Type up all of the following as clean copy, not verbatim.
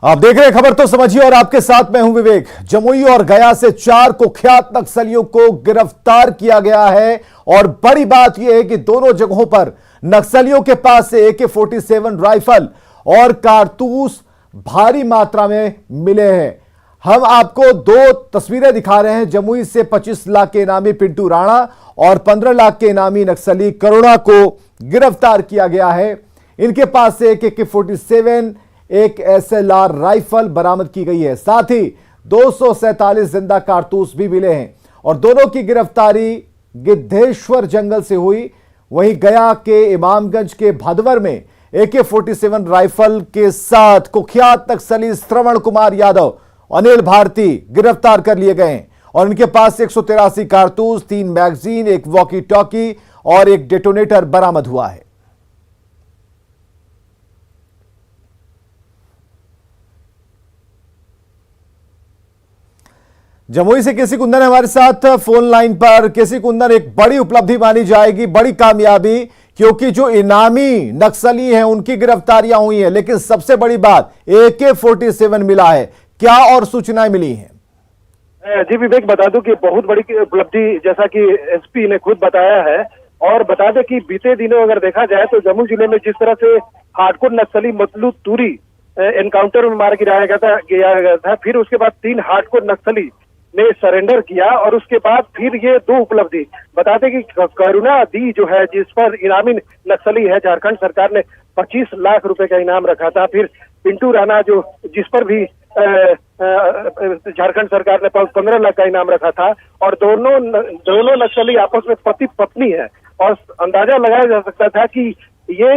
आप देख रहे हैं खबर तो समझिए और आपके साथ मैं हूं विवेक। जमुई और गया से 4 कुख्यात नक्सलियों को गिरफ्तार किया गया है और बड़ी बात यह है कि दोनों जगहों पर नक्सलियों के पास से AK-47 राइफल और कारतूस भारी मात्रा में मिले हैं। हम आपको 2 तस्वीरें दिखा रहे हैं। जमुई से 25 लाख के इनामी पिंटू राणा और 15 लाख के इनामी नक्सली करुणा को गिरफ्तार किया गया है। इनके पास से AK-47 एक SLR राइफल बरामद की गई है। साथ ही 247 जिंदा कारतूस भी मिले हैं और दोनों की गिरफ्तारी गिद्धेश्वर जंगल से हुई। वहीं गया के इमामगंज के भदवर में AK-47 राइफल के साथ कुख्यात नक्सली श्रवण कुमार यादव, अनिल भारती गिरफ्तार कर लिए गए हैं और इनके पास से 183 कारतूस, 3 मैगजीन, एक वॉकी टॉकी और एक डेटोनेटर बरामद हुआ है। जमुई से केसी कुंदन हमारे साथ फोन लाइन पर। केसी कुंदन, एक बड़ी उपलब्धि मानी जाएगी, बड़ी कामयाबी, क्योंकि जो इनामी नक्सली हैं उनकी गिरफ्तारियां हुई हैं, लेकिन सबसे बड़ी बात AK-47 मिला है। क्या और सूचनाएं मिली हैं? जी विवेक, बता दूं कि बहुत बड़ी उपलब्धि, जैसा कि SP ने खुद बताया है। और बता दें कि बीते दिनों अगर देखा जाए तो जमुई जिले में जिस तरह से हार्डकोर नक्सली मतलू तूरी एनकाउंटर में मार गिराया गया था, फिर उसके बाद 3 हार्डकोर नक्सली ने सरेंडर किया और उसके बाद फिर ये 2 उपलब्धि बता दें कि करुणा दी जो है, जिस पर इनामी नक्सली है, झारखंड सरकार ने 25 लाख रुपए का इनाम रखा था। फिर पिंटू राणा जो, जिस पर भी झारखंड सरकार ने 15 लाख का इनाम रखा था। और दोनों नक्सली आपस में पति पत्नी है और अंदाजा लगाया जा सकता था कि ये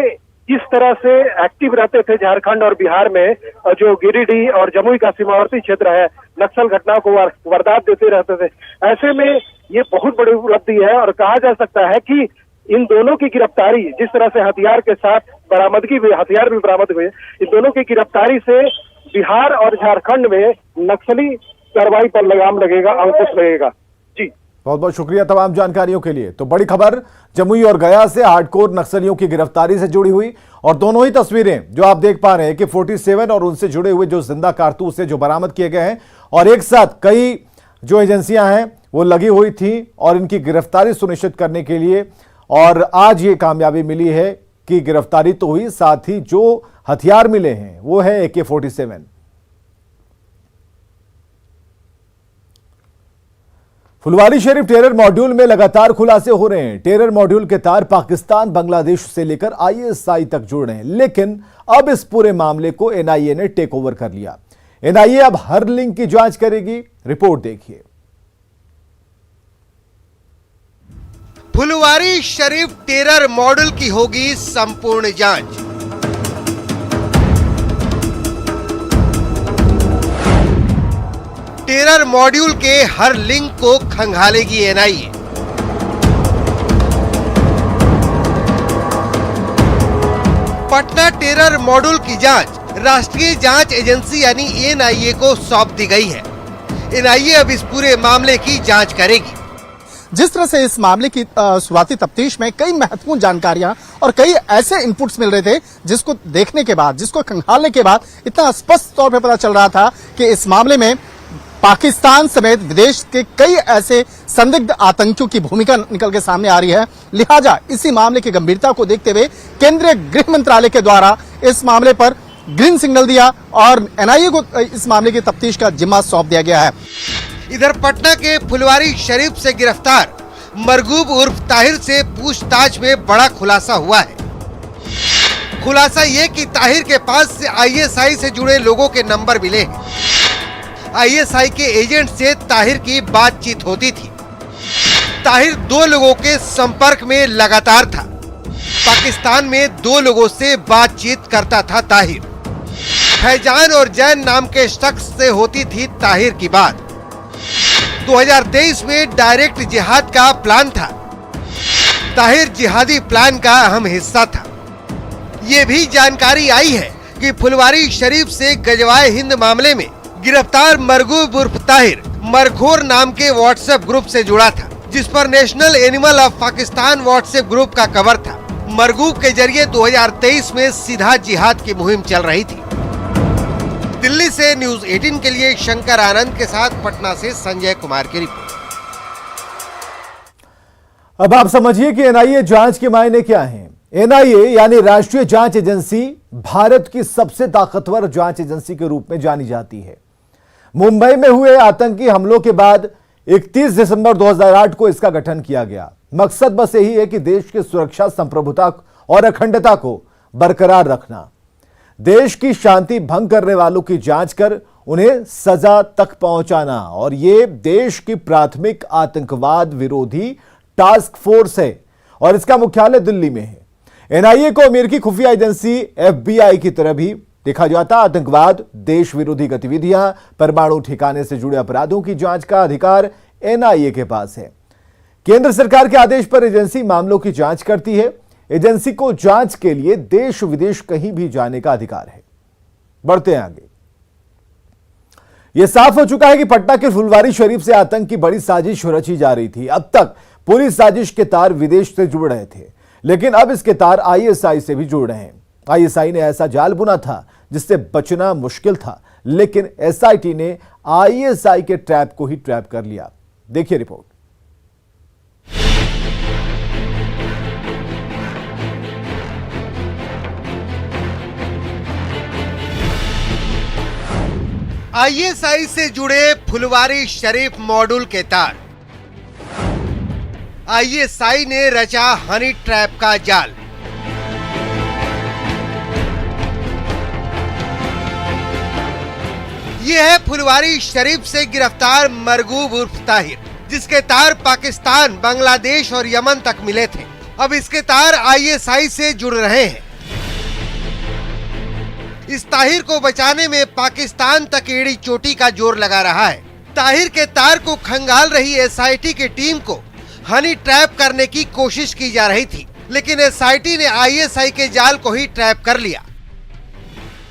किस तरह से एक्टिव रहते थे झारखंड और बिहार में, जो गिरिडीह और जमुई का सीमावर्ती क्षेत्र है, नक्सल घटनाओं को वारदात देते रहते थे। ऐसे में ये बहुत बड़ी उपलब्धि है और कहा जा सकता है कि इन दोनों की गिरफ्तारी, जिस तरह से हथियार के साथ बरामदगी हुई, हथियार भी बरामद हुए, इन दोनों की गिरफ्तारी से बिहार और झारखंड में नक्सली कार्रवाई पर लगाम लगेगा, अंकुश लगेगा। जी, बहुत बहुत शुक्रिया तमाम जानकारियों के लिए। तो बड़ी खबर जमुई और गया से हार्डकोर नक्सलियों की गिरफ्तारी से जुड़ी हुई और दोनों ही तस्वीरें जो आप देख पा रहे हैं AK-47 और उनसे जुड़े हुए जो जिंदा कारतूस से जो बरामद किए गए हैं और एक साथ कई जो एजेंसियां हैं वो लगी हुई थी और इनकी गिरफ्तारी सुनिश्चित करने के लिए। और आज ये कामयाबी मिली है कि गिरफ्तारी तो हुई, साथ ही जो हथियार मिले हैं वो है AK-47। Phulwari Sharif terror module में लगातार खुलासे हो रहे हैं। टेरर मॉड्यूल के तार पाकिस्तान, बांग्लादेश से लेकर ISI तक जुड़ रहे हैं, लेकिन अब इस पूरे मामले को NIA ने टेक ओवर कर लिया। NIA अब हर लिंक की जांच करेगी। रिपोर्ट देखिए। फुलवारी शरीफ टेरर मॉड्यूल की होगी संपूर्ण जांच। टेरर मॉड्यूल के हर लिंक को खंगालेगी NIA। पटना टेरर मॉड्यूल की जांच राष्ट्रीय जांच एजेंसी यानी NIA को सौंप दी गई है। NIA अब इस पूरे मामले की जांच करेगी। जिस तरह से इस मामले की शुरुआती तफ्तीश में कई महत्वपूर्ण जानकारियां और कई ऐसे इनपुट्स मिल रहे थे जिसको देखने के बाद, जिसको खंगालने के बाद इतना स्पष्ट तौर पर पता चल रहा था कि इस मामले में पाकिस्तान समेत विदेश के कई ऐसे संदिग्ध आतंकियों की भूमिका निकल के सामने आ रही है। लिहाजा इसी मामले की गंभीरता को देखते हुए केंद्रीय गृह मंत्रालय के द्वारा इस मामले पर ग्रीन सिग्नल दिया और NIA को इस मामले की तफ्तीश का जिम्मा सौंप दिया गया है। इधर पटना के फुलवारी शरीफ से गिरफ्तार मरगूब उर्फ ताहिर से पूछताछ में बड़ा खुलासा हुआ है। खुलासा ये कि ताहिर के पास से ISI से जुड़े लोगों के नंबर मिले हैं। ISI के एजेंट से ताहिर की बातचीत होती थी। ताहिर 2 लोगों के संपर्क में लगातार था। पाकिस्तान में 2 लोगों से बातचीत करता था ताहिर। फैजान और जैन नाम के शख्स से होती थी ताहिर की बात। 2023 में डायरेक्ट जिहाद का प्लान था। ताहिर जिहादी प्लान का अहम हिस्सा था। ये भी जानकारी आई है कि फुलवारी शरीफ से गजवाए हिंद मामले में गिरफ्तार मरगूब उर्फ ताहिर मरखोर नाम के व्हाट्सएप ग्रुप से जुड़ा था, जिस पर national animal of Pakistan WhatsApp group का कवर था। मरगूब के जरिए 2023 में सीधा जिहाद की मुहिम चल रही थी। दिल्ली से न्यूज 18 के लिए शंकर आनंद के साथ पटना से संजय कुमार की रिपोर्ट। अब आप समझिए कि एनआईए जांच के मायने क्या हैं। एनआईए यानी राष्ट्रीय जांच एजेंसी भारत की सबसे ताकतवर जांच एजेंसी के रूप में जानी जाती है। मुंबई में हुए आतंकी हमलों के बाद 31 दिसंबर 2008 को इसका गठन किया गया। मकसद बस यही है कि देश की सुरक्षा, संप्रभुता और अखंडता को बरकरार रखना, देश की शांति भंग करने वालों की जांच कर उन्हें सजा तक पहुंचाना। और यह देश की प्राथमिक आतंकवाद विरोधी टास्क फोर्स है और इसका मुख्यालय दिल्ली में है। एनआईए को अमेरिकी खुफिया एजेंसी एफबीआई की तरह भी देखा जाता। आतंकवाद, देश विरोधी गतिविधियां, परमाणु ठिकाने से जुड़े अपराधों की जांच का अधिकार एनआईए के पास है। केंद्र सरकार के आदेश पर एजेंसी मामलों की जांच करती है। एजेंसी को जांच के लिए देश विदेश कहीं भी जाने का अधिकार है। बढ़ते हैं आगे। यह साफ हो चुका है कि पटना के फुलवारी शरीफ से आतंक की बड़ी साजिश रची जा रही थी। अब तक पूरी साजिश के तार विदेश से जुड़ रहे थे, लेकिन अब इसके तार आईएसआई से भी जुड़ रहे हैं। आईएसआई ने ऐसा जाल बुना था जिससे बचना मुश्किल था, लेकिन एसआईटी ने आईएसआई के ट्रैप को ही ट्रैप कर लिया। देखिए रिपोर्ट। आईएसआई से जुड़े फुलवारी शरीफ मॉड्यूल के तार। आईएसआई ने रचा हनी ट्रैप का जाल। यह है फुलवारी शरीफ से गिरफ्तार मरगूब उर्फ ताहिर, जिसके तार पाकिस्तान, बांग्लादेश और यमन तक मिले थे। अब इसके तार आईएसआई से जुड़ रहे हैं। इस ताहिर को बचाने में पाकिस्तान तक एड़ी चोटी का जोर लगा रहा है। ताहिर के तार को खंगाल रही एसआईटी की टीम को हनी ट्रैप करने की कोशिश की जा रही थी, लेकिन एसआईटी ने आईएसआई के जाल को ही ट्रैप कर लिया।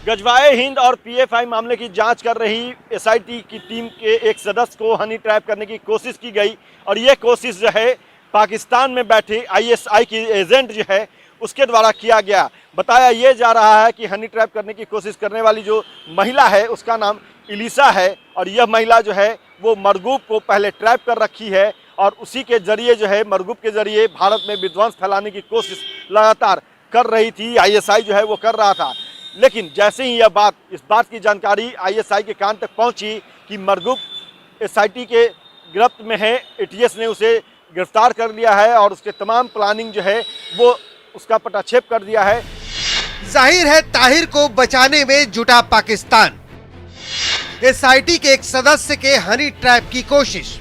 गजवाए हिंद और पीएफआई मामले की जांच कर रही एसआईटी की टीम के एक सदस्य को हनी ट्रैप करने की कोशिश की गई और ये कोशिश जो है पाकिस्तान में बैठे आईएसआई की एजेंट जो है उसके द्वारा किया गया। बताया ये जा रहा है कि हनी ट्रैप करने की कोशिश करने वाली जो महिला है उसका नाम इलिसा है और यह महिला जो है वो मरगूब को पहले ट्रैप कर रखी है और उसी के जरिए जो है मरगूब के जरिए भारत में विध्वंस फैलाने की कोशिश लगातार कर रही थी। आईएसआई जो है वो कर रहा था, लेकिन जैसे ही इस बात की जानकारी आईएसआई के कान तक पहुंची कि मरगूब एसआईटी के गिरफ्त में है, एटीएस ने उसे गिरफ्तार कर लिया है और उसके तमाम प्लानिंग जो है वो उसका पटाक्षेप कर दिया है। जाहिर है ताहिर को बचाने में जुटा पाकिस्तान। एसआईटी के एक सदस्य के हनी ट्रैप की कोशिश।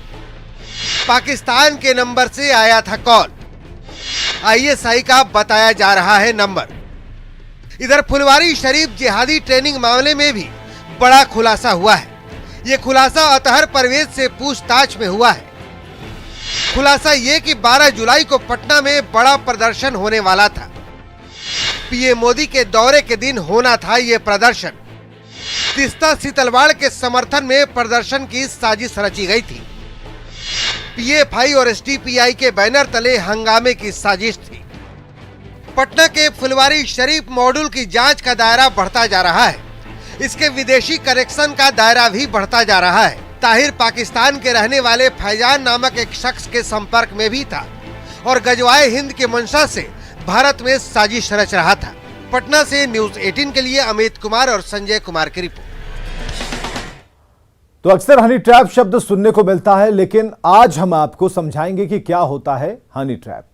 पाकिस्तान के नंबर से आया था कॉल। आईएसआई का बताया जा रहा है नंबर। इधर फुलवारी शरीफ जिहादी ट्रेनिंग मामले में भी बड़ा खुलासा हुआ है। ये खुलासा अतहर परवेज से पूछताछ में हुआ है। खुलासा ये कि 12 जुलाई को पटना में बड़ा प्रदर्शन होने वाला था। पीएम मोदी के दौरे के दिन होना था ये प्रदर्शन। तीस्ता सीतलवाड़ के समर्थन में प्रदर्शन की साजिश रची गई थी। पीएफआई और एसडीपीआई के बैनर तले हंगामे की साजिश थी। पटना के फुलवारी शरीफ मॉड्यूल की जांच का दायरा बढ़ता जा रहा है। इसके विदेशी कनेक्शन का दायरा भी बढ़ता जा रहा है। ताहिर पाकिस्तान के रहने वाले फैजान नामक एक शख्स के संपर्क में भी था और गजवाए हिंद के मंशा से भारत में साजिश रच रहा था। पटना से न्यूज 18 के लिए अमित कुमार और संजय कुमार की रिपोर्ट। तो अक्सर हनी ट्रैप शब्द सुनने को मिलता है, लेकिन आज हम आपको समझाएंगे कि क्या होता है हनी ट्रैप।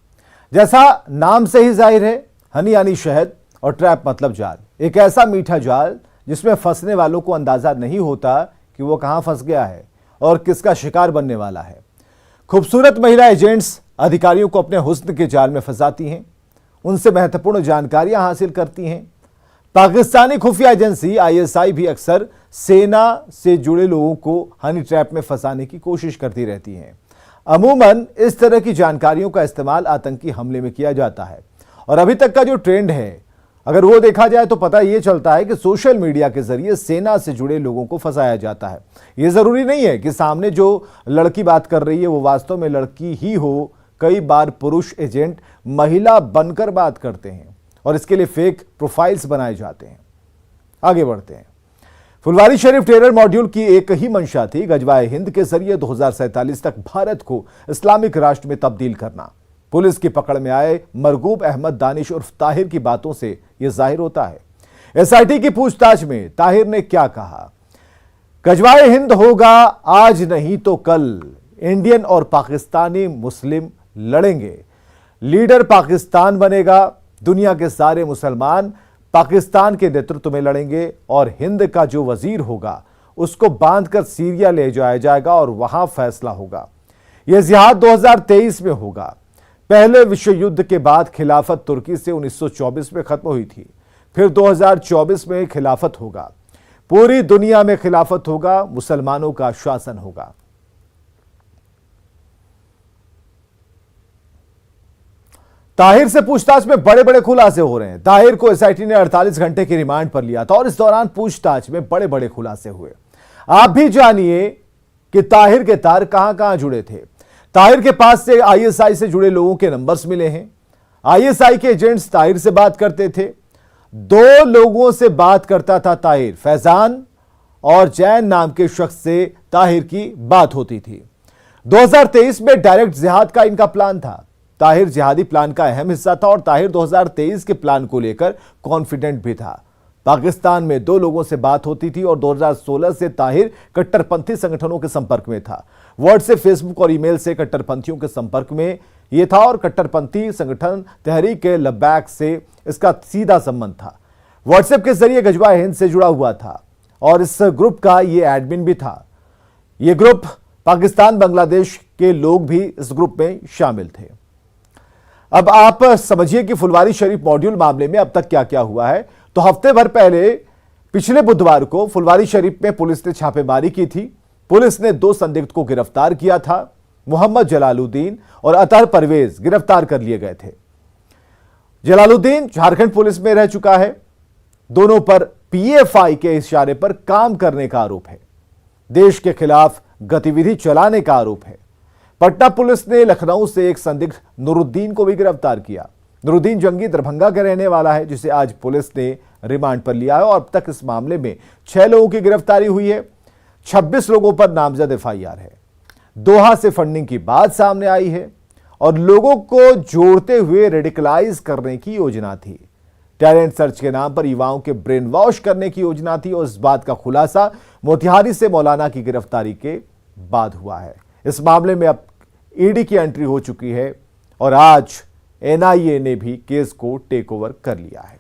जैसा नाम से ही जाहिर है, हनी यानी शहद और ट्रैप मतलब जाल। एक ऐसा मीठा जाल जिसमें फंसने वालों को अंदाजा नहीं होता कि वो कहां फंस गया है और किसका शिकार बनने वाला है। खूबसूरत महिला एजेंट्स अधिकारियों को अपने हुस्न के जाल में फंसाती हैं, उनसे महत्वपूर्ण जानकारियां हासिल करती हैं। पाकिस्तानी खुफिया एजेंसी आईएसआई भी अक्सर सेना से जुड़े लोगों को हनी ट्रैप में फंसाने की कोशिश करती रहती हैं। अमूमन इस तरह की जानकारियों का इस्तेमाल आतंकी हमले में किया जाता है और अभी तक का जो ट्रेंड है अगर वो देखा जाए तो पता ये चलता है कि सोशल मीडिया के जरिए सेना से जुड़े लोगों को फंसाया जाता है। ये जरूरी नहीं है कि सामने जो लड़की बात कर रही है वो वास्तव में लड़की ही हो। कई बार पुरुष एजेंट महिला बनकर बात करते हैं और इसके लिए फेक प्रोफाइल्स बनाए जाते हैं। आगे बढ़ते हैं। फुलवारी शरीफ टेरर मॉड्यूल की एक ही मंशा थी, गजवाए हिंद के जरिए 2047 तक भारत को इस्लामिक राष्ट्र में तब्दील करना। पुलिस की पकड़ में आए मरगूब अहमद दानिश उर्फ ताहिर की बातों से यह जाहिर होता है। एसआईटी की पूछताछ में ताहिर ने क्या कहा? गजवाए हिंद होगा आज नहीं तो कल, इंडियन और पाकिस्तानी मुस्लिम लड़ेंगे, लीडर पाकिस्तान बनेगा, दुनिया के सारे मुसलमान पाकिस्तान के नेतृत्व में लड़ेंगे और हिंद का जो वजीर होगा उसको बांधकर सीरिया ले जाया जाएगा और वहां फैसला होगा। यह जिहाद 2023 में होगा। पहले विश्व युद्ध के बाद खिलाफत तुर्की से 1924 में खत्म हुई थी, फिर 2024 में खिलाफत होगा। पूरी दुनिया में खिलाफत होगा, मुसलमानों का शासन होगा। ताहिर से पूछताछ में बड़े बड़े खुलासे हो रहे हैं। ताहिर को एसआईटी ने 48 घंटे की रिमांड पर लिया था और इस दौरान पूछताछ में बड़े बड़े खुलासे हुए। आप भी जानिए कि ताहिर के तार कहां कहां जुड़े थे। ताहिर के पास से आईएसआई से जुड़े लोगों के नंबर्स मिले हैं। आईएसआई के एजेंट्स ताहिर से बात करते थे। 2 लोगों से बात करता था ताहिर, फैजान और जैन नाम के शख्स से ताहिर की बात होती थी। 2023 में डायरेक्ट जिहाद का इनका प्लान था। ताहिर जिहादी प्लान का अहम हिस्सा था और ताहिर 2023 के प्लान को लेकर कॉन्फिडेंट भी था। पाकिस्तान में 2 लोगों से बात होती थी और 2016 से ताहिर कट्टरपंथी संगठनों के संपर्क में था। व्हाट्सएप, फेसबुक और ईमेल से कट्टरपंथियों के संपर्क में यह था और कट्टरपंथी संगठन तहरीक लब्बैक से इसका सीधा संबंध था। व्हाट्सएप के जरिए गजवाए हिंद से जुड़ा हुआ था और इस ग्रुप का यह एडमिन भी था। यह ग्रुप पाकिस्तान, बांग्लादेश के लोग भी इस ग्रुप में शामिल थे। अब आप समझिए कि फुलवारी शरीफ मॉड्यूल मामले में अब तक क्या क्या हुआ है। तो हफ्ते भर पहले पिछले बुधवार को फुलवारी शरीफ में पुलिस ने छापेमारी की थी। पुलिस ने 2 संदिग्ध को गिरफ्तार किया था। मोहम्मद जलालुद्दीन और अतहर परवेज गिरफ्तार कर लिए गए थे। जलालुद्दीन झारखंड पुलिस में रह चुका है। दोनों पर पीएफआई के इशारे पर काम करने का आरोप है। देश के खिलाफ गतिविधि चलाने का आरोप है। पटना पुलिस ने लखनऊ से एक संदिग्ध नूरुद्दीन को भी गिरफ्तार किया। नूरुद्दीन जंगी दरभंगा का रहने वाला है, जिसे आज पुलिस ने रिमांड पर लिया है और अब तक इस मामले में 6 लोगों की गिरफ्तारी हुई है। 26 लोगों पर नामजद एफआईआर है। दोहा से फंडिंग की बात सामने आई है और लोगों को जोड़ते हुए रेडिकलाइज करने की योजना थी। टैलेंट सर्च के नाम पर युवाओं के ब्रेन वॉश करने की योजना थी और इस बात का खुलासा मोतिहारी से मौलाना की गिरफ्तारी के बाद हुआ है। इस मामले में अब ईडी की एंट्री हो चुकी है और आज एनआईए ने भी केस को टेक ओवर कर लिया है।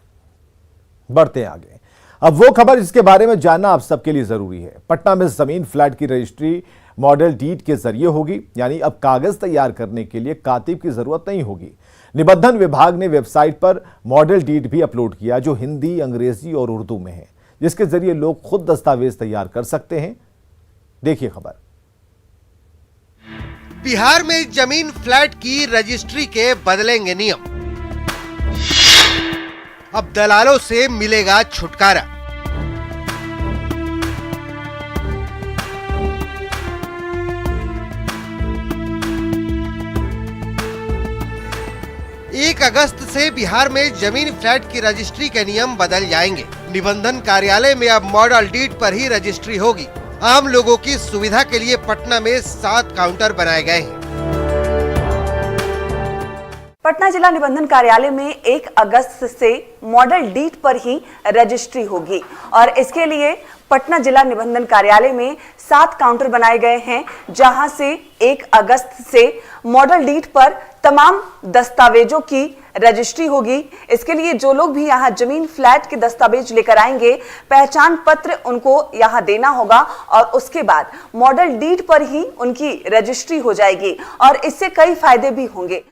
बढ़ते हैं आगे। अब वो खबर जिसके बारे में जानना आप सबके लिए जरूरी है। पटना में जमीन फ्लैट की रजिस्ट्री मॉडल डीड के जरिए होगी, यानी अब कागज तैयार करने के लिए कातिब की जरूरत नहीं होगी। निबंधन विभाग ने वेबसाइट पर मॉडल डीड भी अपलोड किया जो हिंदी, अंग्रेजी और उर्दू में है, जिसके जरिए लोग खुद दस्तावेज तैयार कर सकते हैं। देखिए खबर। बिहार में जमीन फ्लैट की रजिस्ट्री के बदलेंगे नियम। अब दलालों से मिलेगा छुटकारा। एक अगस्त से बिहार में जमीन फ्लैट की रजिस्ट्री के नियम बदल जाएंगे। निबंधन कार्यालय में अब मॉडल डीड पर ही रजिस्ट्री होगी। आम लोगों की सुविधा के लिए पटना में 7 काउंटर बनाए गए हैं। पटना जिला निबंधन कार्यालय में 1 अगस्त से मॉडल डीड पर ही रजिस्ट्री होगी और इसके लिए पटना जिला निबंधन कार्यालय में 7 काउंटर बनाए गए हैं, जहां से 1 अगस्त से मॉडल डीड पर तमाम दस्तावेजों की रजिस्ट्री होगी। इसके लिए जो लोग भी यहां जमीन फ्लैट के दस्तावेज लेकर आएंगे, पहचान पत्र उनको यहां देना होगा और उसके बाद मॉडल डीड पर ही उनकी रजिस्ट्री हो जाएगी और इससे कई फायदे भी होंगे।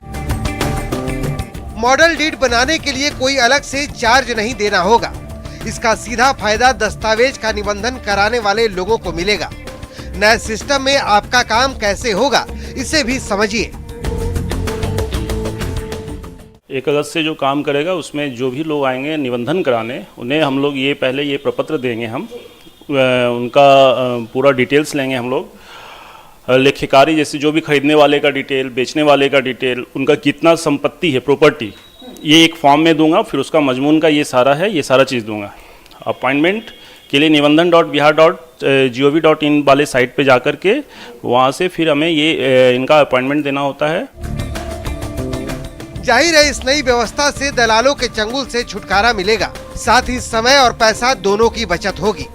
मॉडल डीड बनाने के लिए कोई अलग से चार्ज नहीं देना होगा। इसका सीधा फायदा दस्तावेज का निबंधन कराने वाले लोगों को मिलेगा। नए सिस्टम में आपका काम कैसे होगा, इसे भी समझिए। 1 अगस्त से जो काम करेगा उसमें जो भी लोग आएंगे निबंधन कराने, उन्हें हम लोग ये पहले ये प्रपत्र देंगे। हम उनका पूरा डिटेल्स लेंगे। हम लोग लेखिकारी, जैसे जो भी खरीदने वाले का डिटेल, बेचने वाले का डिटेल, उनका कितना संपत्ति है, प्रॉपर्टी, ये एक फॉर्म में दूंगा। फिर उसका मजमून का ये सारा है, ये सारा चीज़ दूंगा। अपॉइंटमेंट इसके लिए nivandan.bihar.gov.in वाले साइट पे जाकर के वहाँ से फिर हमें ये इनका अपॉइंटमेंट देना होता है। जाहिर है इस नई व्यवस्था से दलालों के चंगुल से छुटकारा मिलेगा, साथ ही समय और पैसा दोनों की बचत होगी।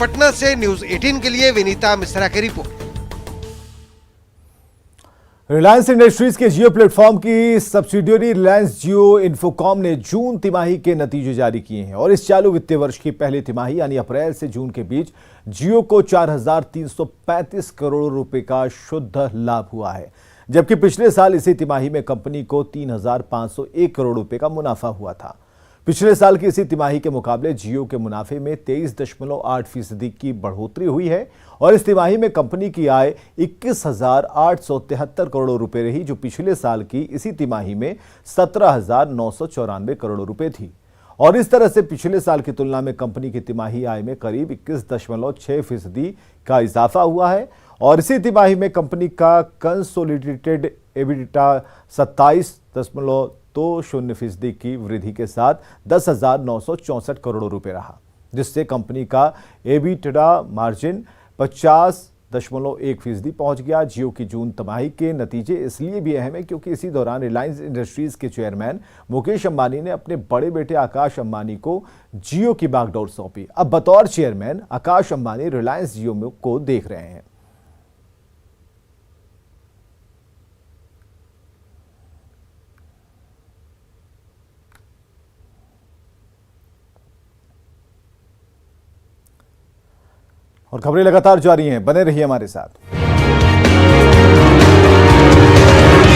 पटना से न्यूज़ 18 के लिए विनीता मिश्रा की रिपोर्ट। रिलायंस इंडस्ट्रीज के जियो प्लेटफॉर्म की सब्सिडियरी रिलायंस जियो इन्फोकॉम ने जून तिमाही के नतीजे जारी किए हैं और इस चालू वित्तीय वर्ष की पहली तिमाही यानी अप्रैल से जून के बीच जियो को 4,335 करोड़ रुपए का शुद्ध लाभ हुआ है, जबकि पिछले साल इसी तिमाही में कंपनी को 3,501 करोड़ रुपए का मुनाफा हुआ था। पिछले साल की इसी तिमाही के मुकाबले जियो के मुनाफे में 23.8% की बढ़ोतरी हुई है और इस तिमाही में कंपनी की आय 21,873 करोड़ रुपए रही, जो पिछले साल की इसी तिमाही में 17,994 करोड़ रुपए थी। और इस तरह से पिछले साल की तुलना में कंपनी की तिमाही आय में करीब 21.6% का इजाफा हुआ है और इसी तिमाही में कंपनी का कंसोलिडेटेड एबिटा 27.20% की वृद्धि के साथ 10,964 करोड़ रुपए रहा, जिससे कंपनी का एबिटा मार्जिन 50.1% पहुंच गया। जियो की जून तिमाही के नतीजे इसलिए भी अहम है क्योंकि इसी दौरान रिलायंस इंडस्ट्रीज के चेयरमैन मुकेश अंबानी ने अपने बड़े बेटे आकाश अंबानी को जियो की बागडोर सौंपी। अब बतौर चेयरमैन आकाश अंबानी रिलायंस जियो को देख रहे हैं। और खबरें लगातार जारी हैं, बने रहिए हमारे साथ।